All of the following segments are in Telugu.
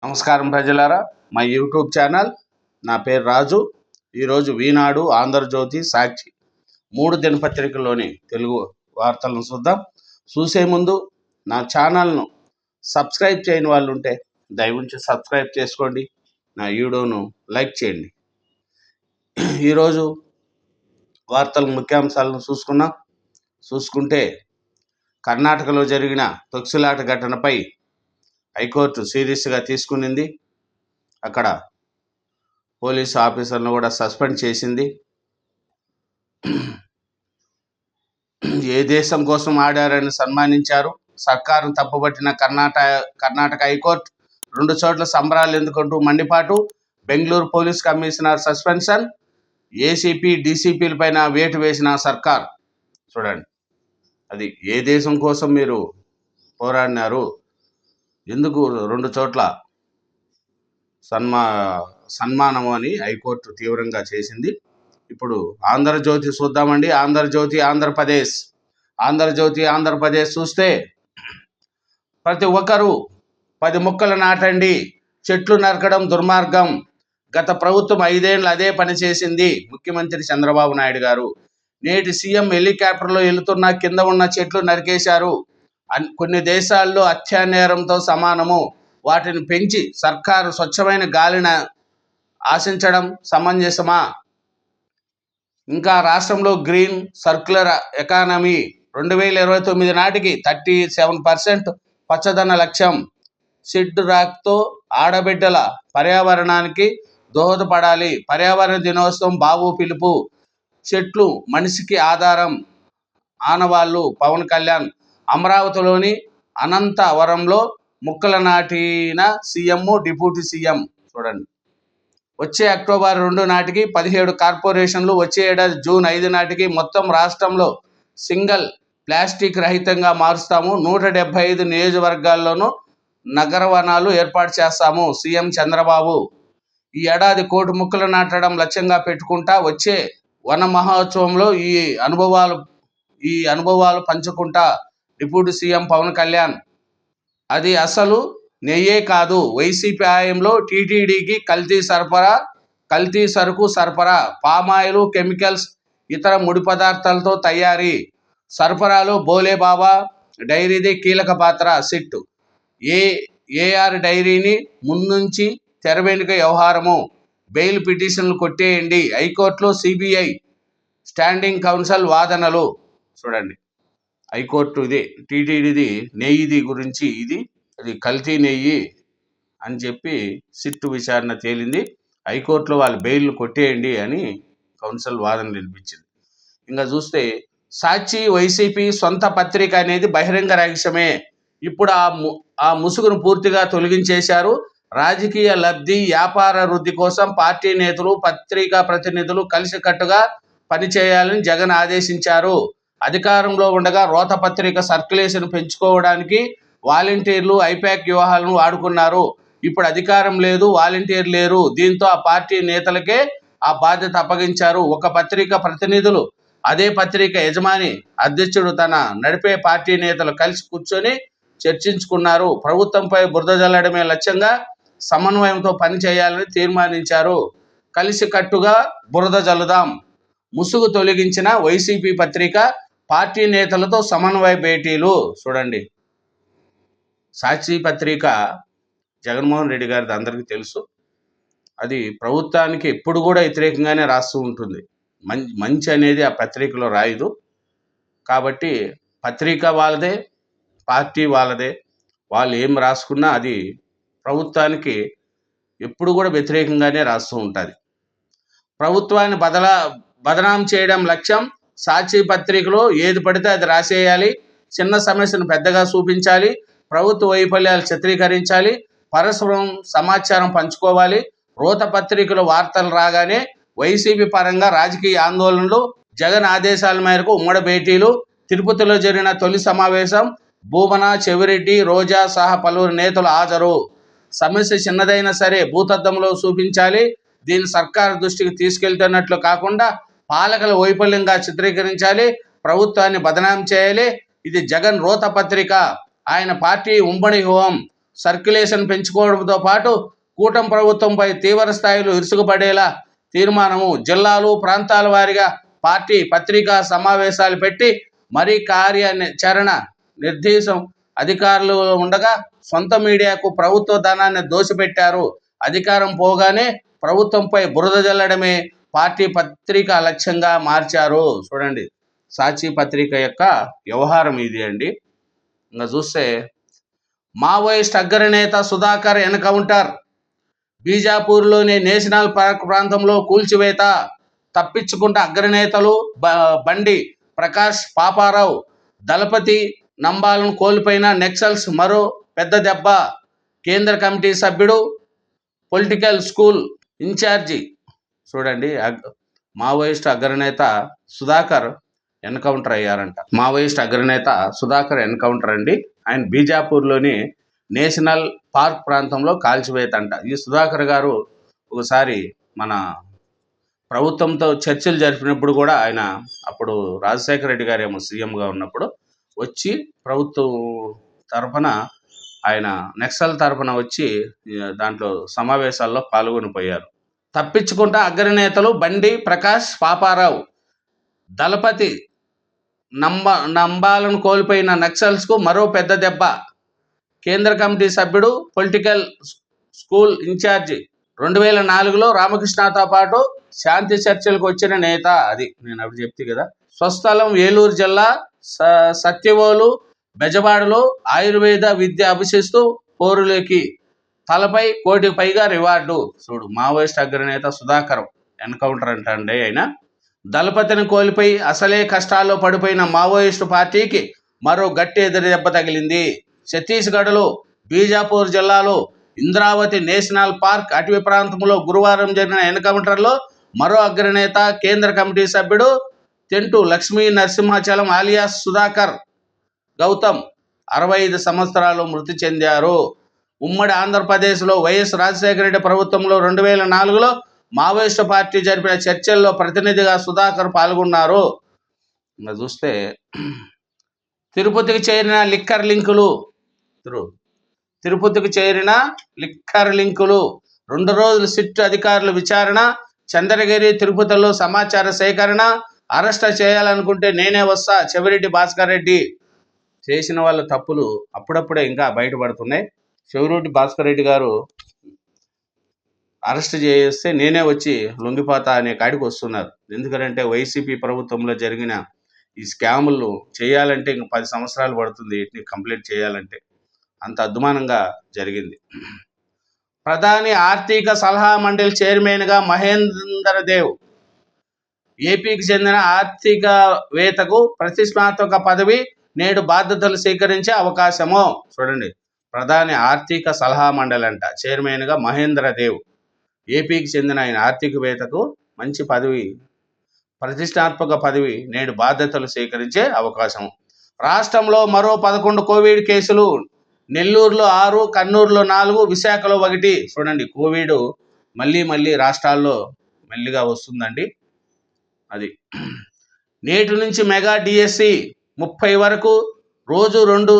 నమస్కారం ప్రజలారా, మా యూట్యూబ్ ఛానల్. నా పేరు రాజు. ఈరోజు ఈనాడు, ఆంధ్రజ్యోతి, సాక్షి 3 దినపత్రికల్లోని తెలుగు వార్తలను చూద్దాం. చూసే ముందు నా ఛానల్ను సబ్స్క్రైబ్ చేయని వాళ్ళు ఉంటే దయవుంచి సబ్స్క్రైబ్ చేసుకోండి, నా వీడియోను లైక్ చేయండి. ఈరోజు వార్తల ముఖ్యాంశాలను చూసుకుంటే కర్ణాటకలో జరిగిన తొక్కిసలాట ఘటనపై హైకోర్టు సీరియస్గా తీసుకునింది. అక్కడ పోలీసు ఆఫీసర్ను కూడా సస్పెండ్ చేసింది. ఏ దేశం కోసం ఆడారని సన్మానించారు. సర్కారును తప్పుపట్టిన కర్ణాటక హైకోర్టు 2 చోట్ల సంబరాలు ఎందుకంటూ మండిపాటు. Bengaluru police commissioner suspension. ACP డీసీపీల పైన వేటు వేసిన సర్కార్. చూడండి, అది ఏ దేశం కోసం మీరు పోరాడినారు, ఎందుకు 2 చోట్ల సన్మానం అని హైకోర్టు తీవ్రంగా చేసింది. ఇప్పుడు ఆంధ్రజ్యోతి చూద్దామండి. ఆంధ్రప్రదేశ్ చూస్తే ప్రతి ఒక్కరూ 10 మొక్కలు నాటండి, చెట్లు నరకడం దుర్మార్గం. గత ప్రభుత్వం 5 ఏళ్ళు అదే పని చేసింది. ముఖ్యమంత్రి చంద్రబాబు నాయుడు గారు. నేటి సీఎం హెలికాప్టర్లో వెళుతున్న కింద ఉన్న చెట్లు నరికేశారు. కొన్ని దేశాల్లో హత్యానేరంతో సమానము. వాటిని పెంచి సర్కారు స్వచ్ఛమైన గాలిని ఆశించడం సమంజసమా? ఇంకా రాష్ట్రంలో గ్రీన్ సర్క్యులర్ ఎకానమీ 2029 నాటికి 37% పచ్చదన లక్ష్యం. సిడ్ రాక్తో ఆడబిడ్డల పర్యావరణానికి దోహదపడాలి. పర్యావరణ దినోత్సవం బాబు పిలుపు. చెట్లు మనిషికి ఆధారం. ఆనవాళ్లు పవన్ కళ్యాణ్. అమరావతిలోని అనంతవరంలో మొక్కలు నాటిన సీఎం, డిప్యూటీ సీఎం. చూడండి, వచ్చే అక్టోబర్ 2 నాటికి 17 కార్పొరేషన్లు, వచ్చే ఏడాది జూన్ 5 నాటికి మొత్తం రాష్ట్రంలో సింగిల్ ప్లాస్టిక్ రహితంగా మారుస్తాము. 175 నియోజకవర్గాల్లోనూ నగర వనాలు ఏర్పాటు చేస్తాము. సీఎం చంద్రబాబు. ఈ ఏడాది 1 కోటి మొక్కలు నాటడం లక్ష్యంగా పెట్టుకుంటా వచ్చే వన మహోత్సవంలో ఈ అనుభవాలు పంచుకుంటా డిప్యూటీ సీఎం పవన్ కళ్యాణ్. అది అసలు నెయ్యే కాదు. వైసీపీ హయాంలో టీటీడీకి కల్తీ సరుకు సరఫరా. పామాయిల్, కెమికల్స్, ఇతర ముడి పదార్థాలతో తయారీ సరఫరాలో బోలే బాబా డైరీదే కీలక పాత్ర. సిట్ ఏఆర్ డైరీని ముందుంచి తెర వెనుక వ్యవహారము. బెయిల్ పిటిషన్లు కొట్టేయండి. హైకోర్టులో సిబిఐ స్టాండింగ్ కౌన్సిల్ వాదనలు. చూడండి, హైకోర్టు ఇది టీటీడీది నెయ్యిది గురించి, అది కల్తీ నెయ్యి అని చెప్పి సిట్టు విచారణ తేలింది. హైకోర్టులో వాళ్ళు బెయిల్ కొట్టేయండి అని కౌన్సిల్ వాదన వినిపించింది. ఇంకా చూస్తే సాక్షి వైసీపీ సొంత పత్రిక అనేది బహిరంగ రహస్యమే. ఇప్పుడు ఆ ముసుగును పూర్తిగా తొలగించేశారు. రాజకీయ లబ్ధి, వ్యాపార వృద్ధి కోసం పార్టీ నేతలు, పత్రికా ప్రతినిధులు కలిసికట్టుగా పనిచేయాలని జగన్ ఆదేశించారు. అధికారంలో ఉండగా రోత పత్రిక సర్క్యులేషన్ పెంచుకోవడానికి వాలంటీర్లు, ఐపాక్ వ్యూహాలను వాడుకున్నారు. ఇప్పుడు అధికారం లేదు, వాలంటీర్ లేరు. దీంతో ఆ పార్టీ నేతలకే ఆ బాధ్యత అప్పగించారు. ఒక పత్రిక ప్రతినిధులు అదే పత్రిక యజమాని, అధ్యక్షుడు తన నడిపే పార్టీ నేతలు కలిసి కూర్చొని చర్చించుకున్నారు. ప్రభుత్వంపై బురద జల్లడమే లక్ష్యంగా సమన్వయంతో పనిచేయాలని తీర్మానించారు. కలిసికట్టుగా బురద జల్లుదాం. ముసుగు తొలగించిన వైసీపీ పత్రిక, పార్టీ నేతలతో సమన్వయ భేటీలు. చూడండి, సాక్షి పత్రిక జగన్మోహన్ రెడ్డి గారిది అందరికీ తెలుసు. అది ప్రభుత్వానికి ఎప్పుడు కూడా వ్యతిరేకంగానే రాస్తూ ఉంటుంది. మంచి అనేది ఆ పత్రికలో రాయదు. కాబట్టి పత్రిక వాళ్ళదే, పార్టీ వాళ్ళదే. వాళ్ళు ఏం రాసుకున్నా అది ప్రభుత్వానికి ఎప్పుడు కూడా వ్యతిరేకంగానే రాస్తూ ఉంటుంది. ప్రభుత్వాన్ని బదనాం చేయడం లక్ష్యం. సాక్షి పత్రికలో ఏది పడితే అది రాసేయాలి. చిన్న సమస్యను పెద్దగా చూపించాలి. ప్రభుత్వ వైఫల్యాలు చిత్రీకరించాలి. పరస్పరం సమాచారం పంచుకోవాలి. రోత పత్రికల వార్తలు రాగానే వైసీపీ పరంగా రాజకీయ ఆందోళనలు. జగన్ ఆదేశాల మేరకు ఉమ్మడి భేటీలు. తిరుపతిలో జరిగిన తొలి సమావేశం. భూమన, చెవిరెడ్డి, రోజా సహా పలువురు నేతలు హాజరు. సమస్య చిన్నదైనా సరే భూతద్దంలో చూపించాలి. దీన్ని సర్కారు దృష్టికి తీసుకెళ్తున్నట్లు కాకుండా పాలకుల వైఫల్యంగా చిత్రీకరించాలి. ప్రభుత్వాన్ని బదనాం చేయాలి. ఇది జగన్ రోత పత్రిక. ఆయన పార్టీ ఉమ్మడి వ్యూహం. సర్క్యులేషన్ పెంచుకోవడంతో పాటు కూటమి ప్రభుత్వంపై తీవ్ర స్థాయిలో విరుచుకుపడేలా తీర్మానము, జిల్లాలు ప్రాంతాల వారీగా పార్టీ పత్రికా సమావేశాలు పెట్టి మరీ కార్యాచరణ నిర్దేశం అధికారులు ఉండగా సొంత మీడియాకు ప్రభుత్వ ధనాన్ని దోసిపెట్టారు. అధికారం పోగానే ప్రభుత్వంపై బురద జల్లడమే పార్టీ పత్రిక లక్ష్యంగా మార్చారు. చూడండి, సాక్షి పత్రిక యొక్క వ్యవహారం ఇది అండి. ఇంకా చూస్తే మావోయిస్ట్ అగ్రనేత సుధాకర్ ఎన్కౌంటర్, బీజాపూర్లోని నేషనల్ పార్క్ ప్రాంతంలో కూల్చివేత, తప్పించుకుంటే అగ్రనేతలు బండి ప్రకాష్, పాపారావు, దళపతి నంబాలను కోల్పోయిన నక్సల్స్ మరో పెద్ద దెబ్బ. కేంద్ర కమిటీ సభ్యుడు, పొలిటికల్ స్కూల్ ఇన్ఛార్జి, చూడండి, మావోయిస్ట్ అగ్రనేత సుధాకర్ ఎన్కౌంటర్ అయ్యారంట. మావోయిస్ట్ అగ్రనేత సుధాకర్ ఎన్కౌంటర్ అండి. ఆయన బీజాపూర్లోని నేషనల్ పార్క్ ప్రాంతంలో కాల్చివేత అంట. ఈ సుధాకర్ గారు ఒకసారి మన ప్రభుత్వంతో చర్చలు జరిపినప్పుడు కూడా, ఆయన అప్పుడు రాజశేఖర రెడ్డి గారు ఏమో సీఎంగా ఉన్నప్పుడు వచ్చి ప్రభుత్వం తరఫున, ఆయన నక్సల్ తరఫున వచ్చి దాంట్లో సమావేశాల్లో పాల్గొని పోయారు. తప్పించుకుంటా అగ్రనేతలు బండి ప్రకాష్, పాపారావు, దళపతి నంబాలను కోల్పోయిన నక్సల్స్కు మరో పెద్ద దెబ్బ. కేంద్ర కమిటీ సభ్యుడు, పొలిటికల్ స్కూల్ ఇన్ఛార్జి, 2004లో రామకృష్ణతో పాటు శాంతి చర్చలకు వచ్చిన నేత. అది నేను అప్పుడు చెప్తే కదా. స్వస్థలం ఏలూరు జిల్లా సత్యవోలు బెజవాడలో ఆయుర్వేద విద్య అభ్యసిస్తూ పోరులోకి, తలపై 1 కోటికి పైగా రివార్డు. చూడు, మావోయిస్ట్ అగ్రనేత సుధాకర్ ఎన్కౌంటర్ అంటండి. ఆయన దళపతిని కోల్పోయి అసలే కష్టాల్లో పడిపోయిన మావోయిస్టు పార్టీకి మరో గట్టి ఎదురు దెబ్బ తగిలింది. ఛత్తీస్గఢ్లో బీజాపూర్ జిల్లాలో ఇంద్రావతి నేషనల్ పార్క్ అటవీ ప్రాంతంలో గురువారం జరిగిన ఎన్కౌంటర్లో మరో అగ్రనేత, కేంద్ర కమిటీ సభ్యుడు తెంటు లక్ష్మీ నరసింహాచలం ఆలియాస్ సుధాకర్ గౌతమ్ 65 సంవత్సరాలు మృతి చెందారు. ఉమ్మడి ఆంధ్రప్రదేశ్లో వైఎస్ రాజశేఖర రెడ్డి ప్రభుత్వంలో 2004లో మావోయిస్టు పార్టీ జరిపిన చర్చల్లో ప్రతినిధిగా సుధాకర్ పాల్గొన్నారు. ఇంకా చూస్తే తిరుపతికి చేరిన లిక్కర్ లింకులు, తిరుపతికి చేరిన లిక్కర్ లింకులు 2 రోజులు సిట్ అధికారుల విచారణ. చంద్రగిరి, తిరుపతిలో సమాచార సేకరణ. అరెస్ట్ చేయాలనుకుంటే నేనే వస్తా, చెవిరెడ్డి భాస్కర్ రెడ్డి. చేసిన వాళ్ళ తప్పులు అప్పుడప్పుడే ఇంకా బయటపడుతున్నాయి. చెవిరెడ్డి భాస్కర్ రెడ్డి గారు అరెస్ట్ చేస్తే నేనే వచ్చి లొంగిపోతా అనే కాడికి వస్తున్నారు. ఎందుకంటే వైసీపీ ప్రభుత్వంలో జరిగిన ఈ స్కాములు చేయాలంటే ఇంక 10 సంవత్సరాలు పడుతుంది. వీటిని కంప్లీట్ చేయాలంటే అంత అద్మానంగా జరిగింది. ప్రధాని ఆర్థిక సలహా మండలి చైర్మన్గా మహేందర్ దేవ్, ఏపీకి చెందిన ఆర్థికవేత్తకు ప్రతిష్టాత్మక పదవి, నేడు బాధ్యతలు స్వీకరించే అవకాశము. చూడండి, ప్రధాని ఆర్థిక సలహా మండలి అంట, చైర్మన్గా మహేంద్ర దేవ్, ఏపీకి చెందిన ఆయన ఆర్థికవేత్తకు మంచి పదవి, ప్రతిష్టాత్మక పదవి, నేడు బాధ్యతలు స్వీకరించే అవకాశం. రాష్ట్రంలో మరో 11 కోవిడ్ కేసులు. నెల్లూరులో 6, కర్నూలులో 4, విశాఖలో 1. చూడండి, కోవిడ్ మళ్ళీ రాష్ట్రాల్లో మెల్లిగా వస్తుందండి. అది నేటి నుంచి మెగా డిఎస్సి 30 వరకు రోజు 2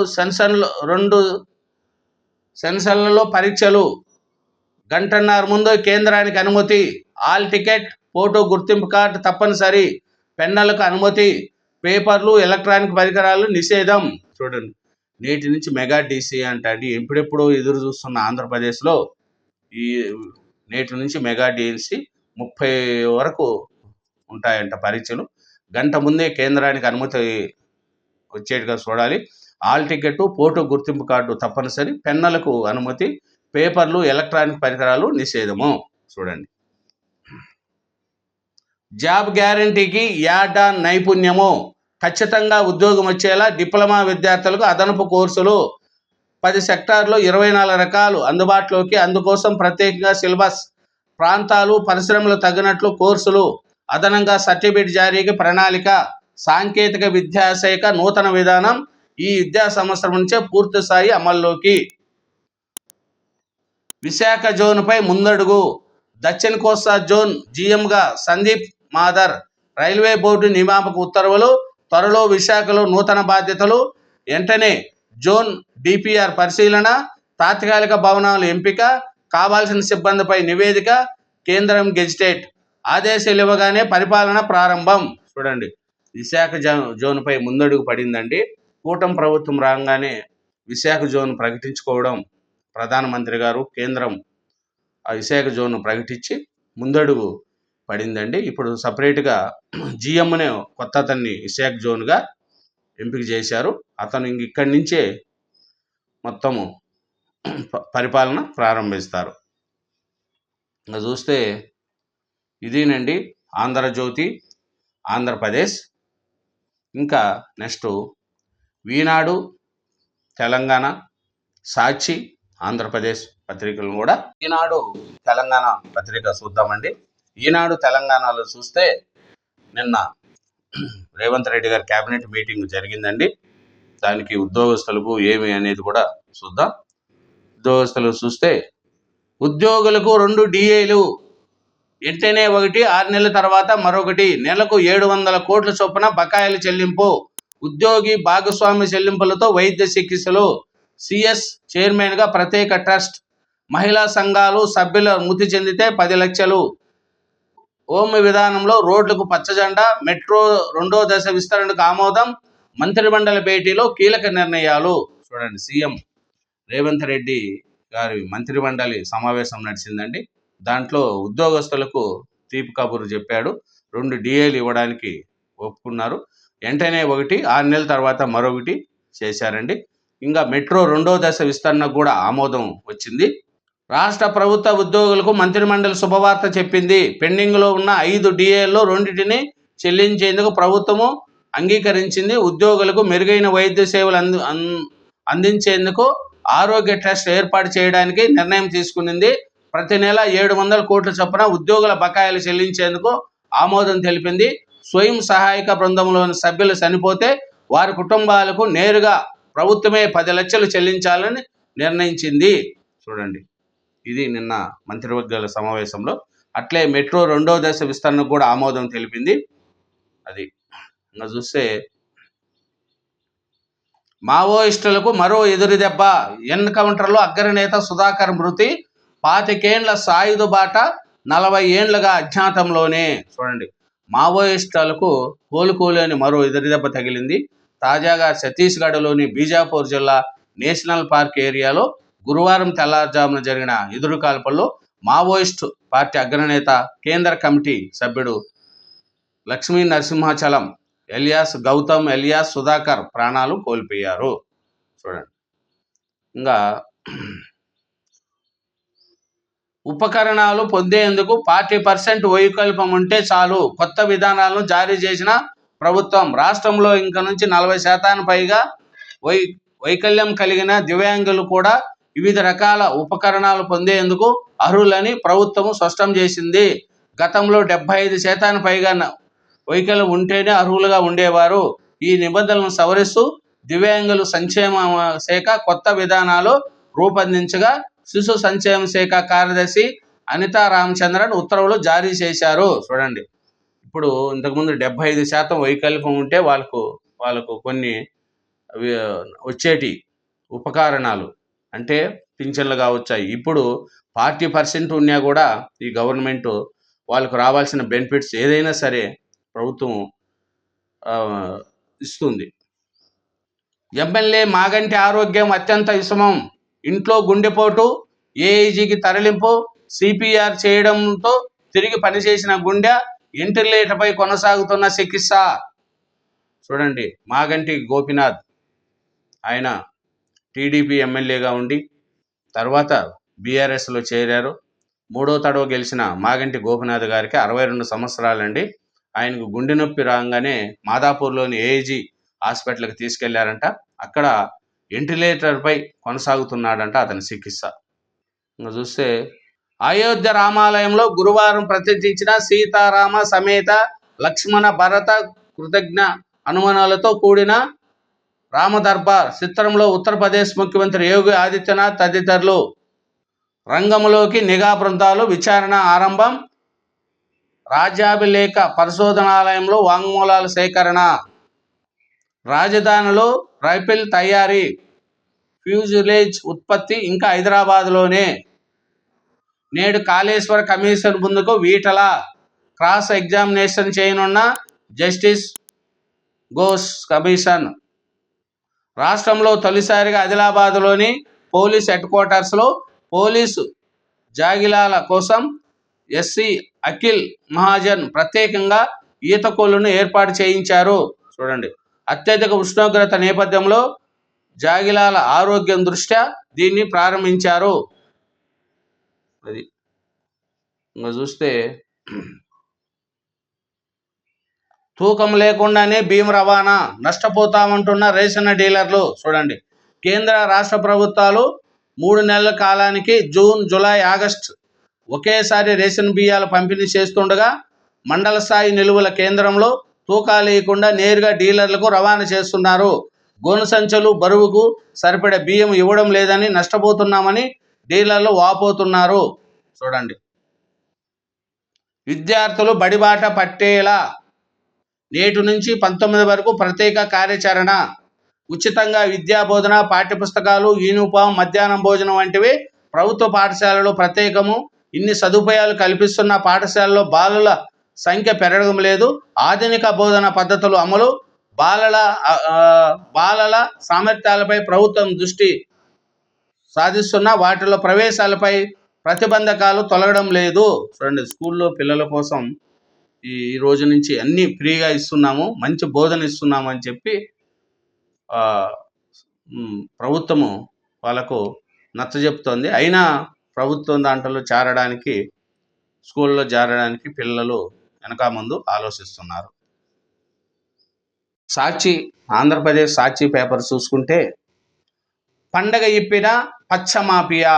సెషన్లలో పరీక్షలు. గంటన్నర ముందు కేంద్రానికి అనుమతి. ఆల్ టికెట్, ఫోటో గుర్తింపు కార్డు తప్పనిసరి. పెన్నులకు అనుమతి. పేపర్లు, ఎలక్ట్రానిక్ పరికరాలు నిషేధం. చూడండి, నేటి నుంచి మెగా డిసి అంట అండి. ఎప్పుడెప్పుడు ఎదురు చూస్తున్న ఆంధ్రప్రదేశ్లో ఈ నేటి నుంచి మెగా డిఎస్సి 30 వరకు ఉంటాయంట పరీక్షలు. గంట ముందే కేంద్రానికి అనుమతి వచ్చేట్టుగా చూడాలి. ఆల్ టికెట్, ఫోటో గుర్తింపు కార్డు తప్పనిసరి. పెన్నులకు అనుమతి. పేపర్లు, ఎలక్ట్రానిక్ పరికరాలు నిషేధము. చూడండి, జాబ్ గ్యారంటీకి యాడా నైపుణ్యము. ఖచ్చితంగా ఉద్యోగం వచ్చేలా డిప్లొమా విద్యార్థులకు అదనపు కోర్సులు. 10 సెక్టార్లో 24 రకాలు అందుబాటులోకి. అందుకోసం ప్రత్యేకంగా సిలబస్. ప్రాంతాలు, పరిశ్రమలు తగినట్లు కోర్సులు. అదనంగా సర్టిఫికేట్ జారీకి ప్రణాళిక. సాంకేతిక విద్యాశాఖ నూతన విధానం ఈ విద్యా సంవత్సరం నుంచే పూర్తి స్థాయి అమల్లోకి. విశాఖ జోన్పై ముందడుగు. దక్షిణ కోస్తా జోన్ జీఎంగా సందీప్ మాథర్. రైల్వే బోర్డు నియామక ఉత్తర్వులు. త్వరలో విశాఖలో నూతన బాధ్యతలు. వెంటనే జోన్ డిపిఆర్ పరిశీలన. తాత్కాలిక భవనాలు ఎంపిక, కావాల్సిన సిబ్బందిపై నివేదిక, కేంద్రం గెజిటేట్ ఆదేశాలు ఇవ్వగానే పరిపాలన ప్రారంభం. చూడండి, విశాఖ జోన్పై ముందడుగు పడిందండి. కూటమి ప్రభుత్వం రాగానే విశాఖ జోన్ ప్రకటించుకోవడం, ప్రధానమంత్రి గారు కేంద్రం ఆ విశాఖ జోన్ ప్రకటించి ముందడుగు పడిందండి. ఇప్పుడు సపరేట్గా జిఎంనే కొత్త అతన్ని విశాఖ జోన్గా ఎంపిక చేశారు. అతను ఇక్కడి నుంచే మొత్తము పరిపాలన ప్రారంభిస్తారు. ఇంకా చూస్తే ఇదేనండి ఆంధ్రజ్యోతి ఆంధ్రప్రదేశ్. ఇంకా నెక్స్ట్ ఈనాడు తెలంగాణ, సాక్షి ఆంధ్రప్రదేశ్ పత్రికలను కూడా ఈనాడు తెలంగాణ పత్రిక చూద్దామండి. ఈనాడు తెలంగాణలో చూస్తే నిన్న రేవంత్ రెడ్డి గారి కేబినెట్ మీటింగ్ జరిగిందండి. దానికి ఉద్యోగస్తులకు ఏమి అనేది కూడా చూద్దాం. ఉద్యోగస్తులు చూస్తే ఉద్యోగులకు 2 డిఏలు వెంటనే ఒకటి, 6 నెలల తర్వాత మరొకటి, నెలకు 700 కోట్ల చొప్పున బకాయిల చెల్లింపు, ఉద్యోగి భాగస్వామ్య చెల్లింపులతో వైద్య చికిత్సలు, సిఎస్ చైర్మన్గా ప్రత్యేక ట్రస్ట్, మహిళా సంఘాలు సభ్యుల మృతి చెందితే 10 లక్షలు, హోం విధానంలో రోడ్లకు పచ్చజెండా, మెట్రో 2వ దశ విస్తరణకు ఆమోదం, మంత్రిమండలి భేటీలో కీలక నిర్ణయాలు. చూడండి, సీఎం రేవంత్ రెడ్డి గారి మంత్రిమండలి సమావేశం నడిచిందండి. దాంట్లో ఉద్యోగస్తులకు తీపి కబురు చెప్పాడు. 2 డిఏలు ఇవ్వడానికి ఒప్పుకున్నారు. వెంటనే ఒకటి, 6 నెలల తర్వాత మరొకటి చేశారండి. ఇంకా మెట్రో 2వ దశ విస్తరణకు కూడా ఆమోదం వచ్చింది. రాష్ట్ర ప్రభుత్వ ఉద్యోగులకు మంత్రిమండలి శుభవార్త చెప్పింది. పెండింగ్లో ఉన్న 5 డిఏల్లో 2టిని చెల్లించేందుకు ప్రభుత్వము అంగీకరించింది. ఉద్యోగులకు మెరుగైన వైద్య సేవలు అందించేందుకు ఆరోగ్య ట్రస్ట్ ఏర్పాటు చేయడానికి నిర్ణయం తీసుకునింది. ప్రతి నెల 700 కోట్ల చొప్పున ఉద్యోగుల బకాయిలు చెల్లించేందుకు ఆమోదం తెలిపింది. స్వయం సహాయక బృందంలోని సభ్యులు చనిపోతే వారి కుటుంబాలకు నేరుగా ప్రభుత్వమే 10 లక్షలు చెల్లించాలని నిర్ణయించింది. చూడండి, ఇది నిన్న మంత్రివర్గాల సమావేశంలో. అట్లే మెట్రో 2వ దశ విస్తరణకు కూడా ఆమోదం తెలిపింది. అది ఇంకా చూస్తే మావోయిస్టులకు మరో ఎదురు దెబ్బ, ఎన్కౌంటర్లో అగ్రనేత సుధాకర్ మృతి, 25 ఏళ్ల సాయుధ బాట 40 ఏళ్లుగా అజ్ఞాతంలోనే. చూడండి, మావోయిస్టులకు కోలుకోలేని మరో ఎదురుదెబ్బ తగిలింది. తాజాగా ఛత్తీస్గఢ్లోని బీజాపూర్ జిల్లా నేషనల్ పార్క్ ఏరియాలో గురువారం తెల్లారుజామున జరిగిన ఎదురు కాల్పుల్లో మావోయిస్టు పార్టీ అగ్రనేత, కేంద్ర కమిటీ సభ్యుడు లక్ష్మీ నరసింహాచలం ఎలియాస్ గౌతమ్ ఎలియాస్ సుధాకర్ ప్రాణాలు కోల్పోయారు. చూడండి, ఇంకా ఉపకరణాలు పొందేందుకు 40% వైకల్పం ఉంటే చాలు, కొత్త విధానాలను జారీ చేసిన ప్రభుత్వం. రాష్ట్రంలో ఇంక నుంచి 40% పైగా వైకల్యం కలిగిన దివ్యాంగులు కూడా వివిధ రకాల ఉపకరణాలు పొందేందుకు అర్హులని ప్రభుత్వం స్పష్టం చేసింది. గతంలో 75% పైగా వైకల్యం ఉంటేనే అర్హులుగా ఉండేవారు. ఈ నిబంధనలను సవరిస్తూ దివ్యాంగుల సంక్షేమ శాఖ కొత్త విధానాలు రూపొందించగా శిశు సంక్షేమ శాఖ కార్యదర్శి అనితా రామచంద్రన్ ఉత్తర్వులు జారీ చేశారు. చూడండి, ఇప్పుడు ఇంతకుముందు 75% వైకల్యం ఉంటే వాళ్ళకు కొన్ని వచ్చేటి ఉపకరణాలు అంటే పింఛన్లు కావచ్చాయి. ఇప్పుడు 40% ఉన్నా కూడా ఈ గవర్నమెంట్ వాళ్ళకు రావాల్సిన బెనిఫిట్స్ ఏదైనా సరే ప్రభుత్వం ఇస్తుంది. ఎమ్మెల్యే మాగంటి ఆరోగ్యం అత్యంత విషమం, ఇంట్లో గుండెపోటు, ఏఐజీకి తరలింపు, సిపిఆర్ చేయడంతో తిరిగి పనిచేసిన గుండె, వెంటిలేటర్పై కొనసాగుతున్న చికిత్స. చూడండి, మాగంటి గోపీనాథ్ ఆయన టీడీపీ ఎమ్మెల్యేగా ఉండి తర్వాత బీఆర్ఎస్లో చేరారు. 3వ తడవ గెలిచిన మాగంటి గోపీనాథ్ గారికి 62 సంవత్సరాలండి. ఆయనకు గుండె నొప్పి రాగానే మాదాపూర్లోని ఏఐజీ హాస్పిటల్కి తీసుకెళ్లారంట. అక్కడ వెంటిలేటర్పై కొనసాగుతున్నాడంట అతని చికిత్స. ఇంకా చూస్తే అయోధ్య రామాలయంలో గురువారం ప్రతిష్ఠించిన సీతారామ సమేత లక్ష్మణ భరత కృతజ్ఞ హనుమానాలతో కూడిన రామదర్బార్ చిత్రంలో ఉత్తరప్రదేశ్ ముఖ్యమంత్రి యోగి ఆదిత్యనాథ్ తదితరులు. రంగంలోకి నిఘా బృందాలు, విచారణ ఆరంభం. రాజ్యాభిలేఖ పరిశోధనాలయంలో వాంగ్మూలాల సేకరణ. రాజధానిలో రైఫిల్ తయారీ ఫ్యూజిలేజ్ ఉత్పత్తి ఇంకా హైదరాబాద్లోనే. నేడు కాళేశ్వర కమిషన్ ముందుకు వీటల క్రాస్ ఎగ్జామినేషన్ చేయనున్న జస్టిస్ ఘోష్ కమిషన్. రాష్ట్రంలో తొలిసారిగా ఆదిలాబాద్లోని పోలీస్ హెడ్ క్వార్టర్స్లో పోలీసు జాగిలాల కోసం ఎస్సీ అఖిల్ మహాజన్ ప్రత్యేకంగా ఈతకొలను ఏర్పాటు చేయించారు. చూడండి, అత్యధిక ఉష్ణోగ్రత నేపథ్యంలో జాగిలాల ఆరోగ్యం దృష్ట్యా దీన్ని ప్రారంభించారు. అది ఇంకా చూస్తే తూకం లేకుండానే బియ్యం రవాణా, నష్టపోతామంటున్న రేషన్ డీలర్లు. చూడండి, కేంద్ర రాష్ట్ర ప్రభుత్వాలు 3 నెలల కాలానికి జూన్, జూలై, ఆగస్టు ఒకేసారి రేషన్ బియ్యాలు పంపిణీ చేస్తుండగా మండల స్థాయి నిలువల కేంద్రంలో తూకాలు లేకుండా నేరుగా డీలర్లకు రవాణా చేస్తున్నారు. గోను సంచులు బరువుకు సరిపడే బియ్యం ఇవ్వడం లేదని నష్టపోతున్నామని డీలర్లు వాపోతున్నారు. చూడండి, విద్యార్థులు బడిబాట పట్టేలా నేటి నుంచి 19 వరకు ప్రత్యేక కార్యాచరణ. ఉచితంగా విద్యా బోధన, పాఠ్యపుస్తకాలు, యూనిఫామ్, మధ్యాహ్నం భోజనం వంటివి ప్రభుత్వ పాఠశాలలో ప్రత్యేకము. ఇన్ని సదుపాయాలు కల్పిస్తున్న పాఠశాలలో బాలుల సంఖ్య పెరగడం లేదు. ఆధునిక బోధన పద్ధతులు అమలు, బాలల సామర్థ్యాలపై ప్రభుత్వం దృష్టి సాధిస్తున్న వాటిలో ప్రవేశాలపై ప్రతిబంధకాలు తొలగడం లేదు. చూడండి, స్కూల్లో పిల్లల కోసం ఈ రోజు నుంచి అన్నీ ఫ్రీగా ఇస్తున్నాము, మంచి బోధన ఇస్తున్నాము అని చెప్పి ప్రభుత్వము వాళ్ళకు నచ్చజెప్తోంది. అయినా ప్రభుత్వం దాంట్లో స్కూల్లో చేరడానికి పిల్లలు వెనక ముందు ఆలోచిస్తున్నారు. సాక్షి, ఆంధ్రప్రదేశ్ సాక్షి పేపర్ చూసుకుంటే, పండగ ఇప్పిన పచ్చ మాఫియా,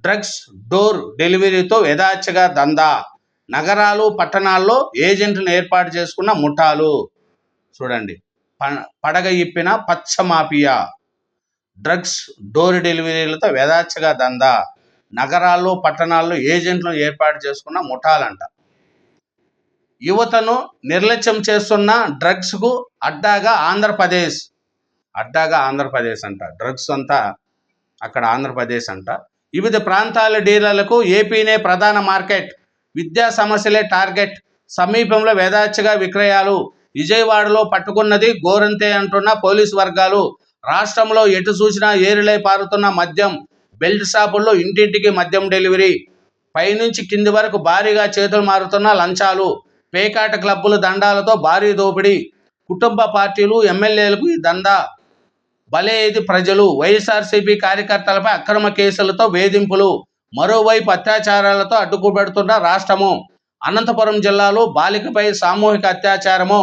డ్రగ్స్ డోర్ డెలివరీతో యథాచ్ఛగా దందా, నగరాలు పట్టణాల్లో ఏజెంట్లను ఏర్పాటు చేసుకున్న ముఠాలు. చూడండి, పడగ ఇప్పిన పచ్చ మాఫియా, డ్రగ్స్ డోర్ డెలివరీలతో యథాచ్ఛగా దందా, నగరాల్లో పట్టణాల్లో ఏజెంట్లను ఏర్పాటు చేసుకున్న ముఠాలంట. యువతను నిర్లక్ష్యం చేస్తున్న డ్రగ్స్కు అడ్డాగా ఆంధ్రప్రదేశ్ అంట. డ్రగ్స్ అంతా అక్కడ ఆంధ్రప్రదేశ్ అంట. వివిధ ప్రాంతాల డీలర్లకు ఏపీనే ప్రధాన మార్కెట్, విద్యా సమస్యలే టార్గెట్, సమీపంలో యథాచ్ఛగా విక్రయాలు, విజయవాడలో పట్టుకున్నది గోరంతే అంటున్న పోలీసు వర్గాలు. రాష్ట్రంలో ఎటు చూసినా ఏరులై పారుతున్న మద్యం, బెల్ట్ షాపుల్లో ఇంటింటికి మద్యం డెలివరీ, పైనుంచి కింది వరకు భారీగా చేతులు మారుతున్న లంచాలు, పేకాట క్లబ్బుల దండాలతో భారీ దోపిడీ, కుటుంబ పార్టీలు, ఎమ్మెల్యేలకు ఈ దందా. బలేది ప్రజలు, వైఎస్ఆర్సీపీ కార్యకర్తలపై అక్రమ కేసులతో వేధింపులు, మరోవైపు అత్యాచారాలతో అడ్డుకోబెడుతున్న రాష్ట్రము. అనంతపురం జిల్లాలో బాలికపై సామూహిక అత్యాచారము.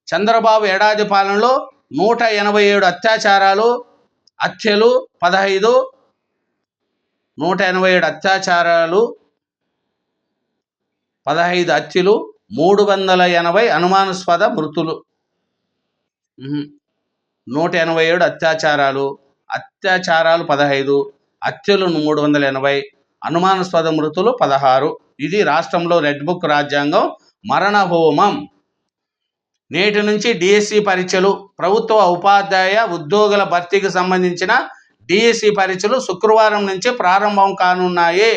చంద్రబాబు ఏడాది పాలనలో 187 అత్యాచారాలు, హత్యలు 15, 187 అత్యాచారాలు, 15 హత్యలు, 380 అనుమానాస్పద మృతులు. 187 అత్యాచారాలు 15, హత్యలు 380, అనుమానాస్పద మృతులు 16. ఇది రాష్ట్రంలో రెడ్ బుక్ రాజ్యాంగం మరణ హోమం. నేటి నుంచి డిఎస్సి పరీక్షలు. ప్రభుత్వ ఉపాధ్యాయ ఉద్యోగుల భర్తీకి సంబంధించిన డిఎస్సి పరీక్షలు శుక్రవారం నుంచి ప్రారంభం కానున్నాయి.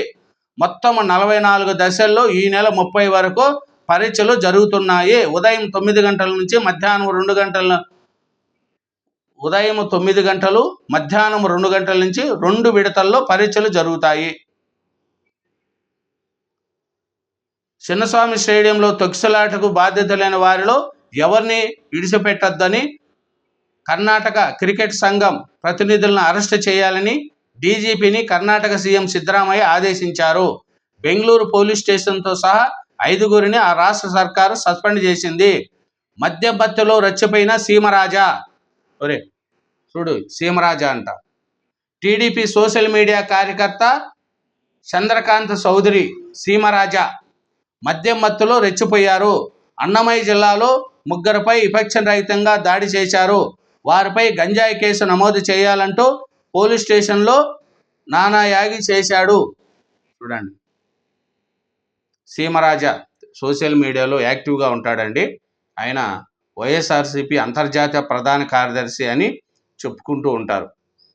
మొత్తం 44 దశల్లో ఈ నెల 30 వరకు పరీక్షలు జరుగుతున్నాయి. ఉదయం 9 గంటల నుంచి మధ్యాహ్నం 2 గంటల మధ్యాహ్నం 2 గంటల నుంచి 2 విడతల్లో పరీక్షలు జరుగుతాయి. చిన్నస్వామి స్టేడియంలో తొక్కిసలాటకు బాధ్యత లేని వారిలో ఎవరిని విడిచిపెట్టొద్దని కర్ణాటక క్రికెట్ సంఘం ప్రతినిధులను అరెస్టు చేయాలని డీజీపీని కర్ణాటక సీఎం సిద్ధరామయ్య ఆదేశించారు. బెంగళూరు పోలీస్ స్టేషన్తో సహా 5గురిని ఆ రాష్ట్ర సర్కారు సస్పెండ్ చేసింది. మద్యబత్తెలో రెచ్చిపోయిన సీమరాజా. సీమరాజా అంట. టీడీపీ సోషల్ మీడియా కార్యకర్త చంద్రకాంత్ చౌదరి సీమరాజా మద్యం మత్తులో రెచ్చిపోయారు. అన్నమయ్య జిల్లాలో 3పై విచక్షణ రహితంగా దాడి చేశారు. వారిపై గంజాయి కేసు నమోదు చేయాలంటూ పోలీస్ స్టేషన్లో నానాయాగి చేశాడు. చూడండి, సీమరాజా సోషల్ మీడియాలో యాక్టివ్గా ఉంటాడండి. ఆయన వైఎస్ఆర్సీపీ అంతర్జాతీయ ప్రధాన కార్యదర్శి అని చెప్పుకుంటూ ఉంటారు.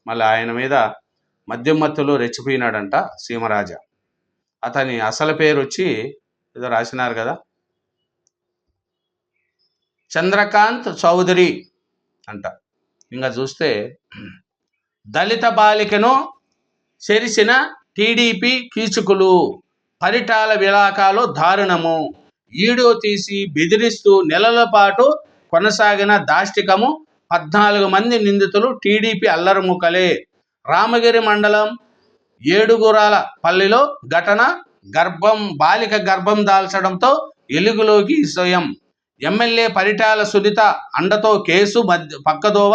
మళ్ళీ ఆయన మీద మద్యం మత్తులో రెచ్చిపోయినాడంట సీమరాజా. అతని అసలు పేరు వచ్చి ఏదో రాసినారు కదా, చంద్రకాంత్ చౌదరి అంట. ఇంకా చూస్తే దళిత బాలికను చెరిసిన టీడీపీ కీచుకులు, పరిటాల విలాకాలు దారుణము, వీడియో తీసి బెదిరిస్తూ నెలల పాటు కొనసాగిన దాష్టికము, 14 మంది నిందితులు టీడీపీ అల్లరిముకలే. రామగిరి మండలం ఏడుగురాల పల్లిలో ఘటన, బాలిక గర్భం దాల్చడంతో ఎలుగులోకి స్వయం. ఎమ్మెల్యే పరిటాల సునీత అండతో కేసు పక్కదోవ,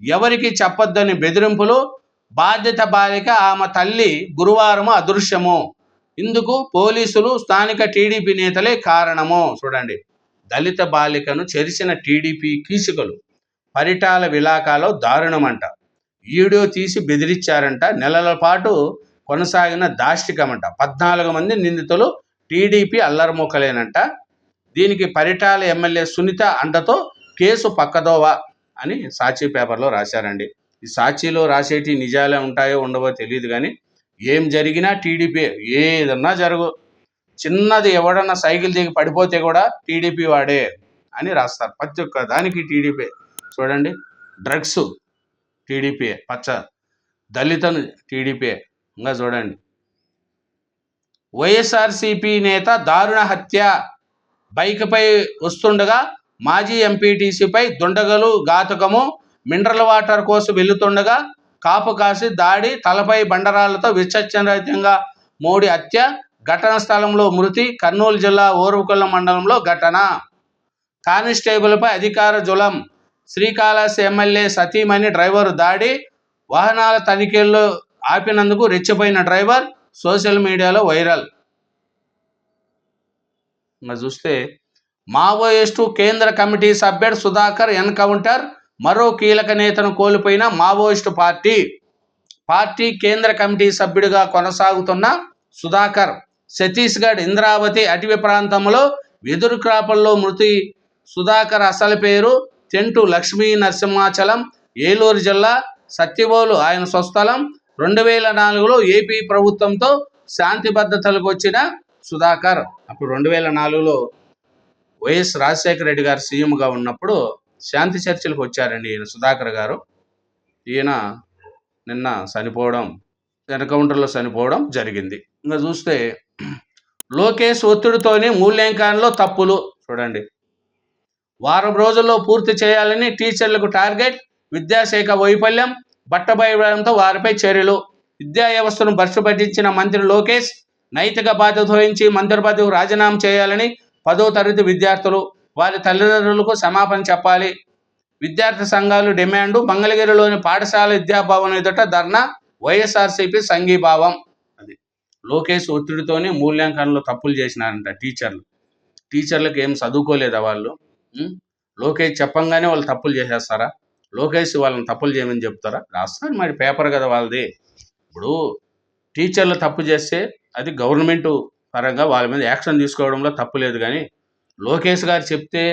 ఎవరికి చెప్పొద్దని బెదిరింపులు, బాధిత బాలిక ఆమె తల్లి గురువారం అదృశ్యము. ఇందుకు పోలీసులు, స్థానిక టీడీపీ నేతలే కారణము. చూడండి, దళిత బాలికను చెరిసిన టీడీపీ కీచుకలు, పరిటాల విలాకాలో దారుణమంట, వీడియో తీసి బెదిరించారంట, నెలల పాటు కొనసాగిన దాష్టికమంట, 14 మంది నిందితులు టీడీపీ అల్లరిమూకలేనంట. దీనికి పరిటాల ఎమ్మెల్యే సునీత అండతో కేసు పక్కదోవ అని సాక్షి పేపర్లో రాశారండి. ఈ సాక్షిలో రాసేటి నిజాలే ఉంటాయో ఉండవో తెలియదు, కానీ ఏం జరిగినా టీడీపీ, ఏదన్నా జరుగు, చిన్నది ఎవడన్నా సైకిల్ దిగి పడిపోతే కూడా టీడీపీ వాడే అని రాస్తారు. ప్రతి ఒక్క దానికి టీడీపీ. చూడండి, డ్రగ్స్ టీడీపీ, పచ్చ దళితను టీడీపీ. ఇంకా చూడండి, వైఎస్ఆర్సీపీ నేత దారుణ హత్య, బైక్పై వస్తుండగా మాజీ ఎంపీటీసీపై దుండగలు ఘాతుకము, మినరల్ వాటర్ కోసం వెళ్తుండగా కాపు కాసి దాడి, తలపై బండరాళ్లతో విచక్షణరహితంగా మోడీ హత్య, ఘటనా స్థలంలో మృతి. కర్నూలు జిల్లా ఓరుకొల్ల మండలంలో ఘటన, కానిస్టేబుల్పై అధికార జులం, శ్రీకాళహస్తి ఎమ్మెల్యే సతీమణి డ్రైవర్ దాడి, వాహనాల తనిఖీల్లో ఆపినందుకు రెచ్చిపోయిన డ్రైవర్, సోషల్ మీడియాలో వైరల్. మరి చూస్తే మావోయిస్టు కేంద్ర కమిటీ సభ్యుడు సుధాకర్ ఎన్కౌంటర్, మరో కీలక నేతను కోల్పోయిన మావోయిస్టు పార్టీ కేంద్ర కమిటీ సభ్యుడిగా కొనసాగుతున్న సుధాకర్ ఛత్తీస్గఢ్ ఇంద్రావతి అటవీ ప్రాంతంలో వెదురు క్రాపల్లో మృతి. సుధాకర్ అసలు పేరు తెంటు లక్ష్మీ నరసింహాచలం, ఏలూరు జిల్లా సత్యవోలు ఆయన స్వస్థలం. 2004లో ఏపీ ప్రభుత్వంతో శాంతి భద్రతలకు వచ్చిన సుధాకర్, అప్పుడు 2004లో వైఎస్ రాజశేఖర రెడ్డి గారు సీఎంగా ఉన్నప్పుడు శాంతి చర్చలకు వచ్చారండి ఈయన సుధాకర్ గారు. ఈయన నిన్న ఎన్కౌంటర్లో చనిపోవడం జరిగింది. ఇంకా చూస్తే లోకేష్ ఒత్తిడితోనే మూల్యాంకనంలో తప్పులు. చూడండి, వారం రోజుల్లో పూర్తి చేయాలని టీచర్లకు టార్గెట్, విద్యాశాఖ వైఫల్యం బట్టబయడంతో వారిపై చర్యలు. విద్యా వ్యవస్థను భ్రష్టు పట్టించిన మంత్రి లోకేష్ నైతిక బాధ్యత వహించి మంత్రి పదవికి రాజీనామా చేయాలని 10వ తరగతి విద్యార్థులు, వారి తల్లిదండ్రులకు క్షమాపణ చెప్పాలి. విద్యార్థి సంఘాలు డిమాండు, మంగళగిరిలోని పాఠశాల విద్యాభవన్ ఎదుట ధర్నా, వైఎస్ఆర్సీపీ సంఘీభావం. అది లోకేష్ ఒత్తిడితోనే మూల్యాంకనంలో తప్పులు చేసినారంట టీచర్లకు ఏం చదువుకోలేదా వాళ్ళు? లోకేష్ చెప్పంగానే వాళ్ళు తప్పులు చేసేస్తారా? లోకేష్ వాళ్ళని తప్పులు చేయమని చెప్తారా? రాస్తారు మరి, పేపర్ కదా వాళ్ళది. ఇప్పుడు టీచర్లు తప్పు చేస్తే అది గవర్నమెంట్ పరంగా వాళ్ళ మీద యాక్షన్ తీసుకోవడంలో తప్పు లేదు, కానీ లోకేష్ గారు చెప్తే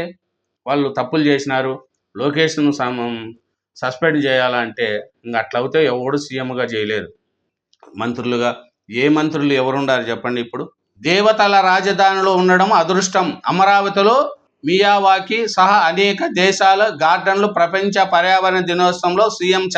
వాళ్ళు తప్పులు చేసినారు, లోకేష్ను సస్పెండ్ చేయాలంటే ఇంకా అట్లయితే ఎవడు సీఎంగా చేయలేరు. మంత్రులుగా ఏ మంత్రులు ఎవరుండారు చెప్పండి? ఇప్పుడు దేవతల రాజధానిలో ఉండడం అదృష్టం. అమరావతిలో మియావాకి సహా అనేక దేశాల గార్డెన్లు ప్రపంచ పర్యావరణ దినోత్సవంలో సీఎం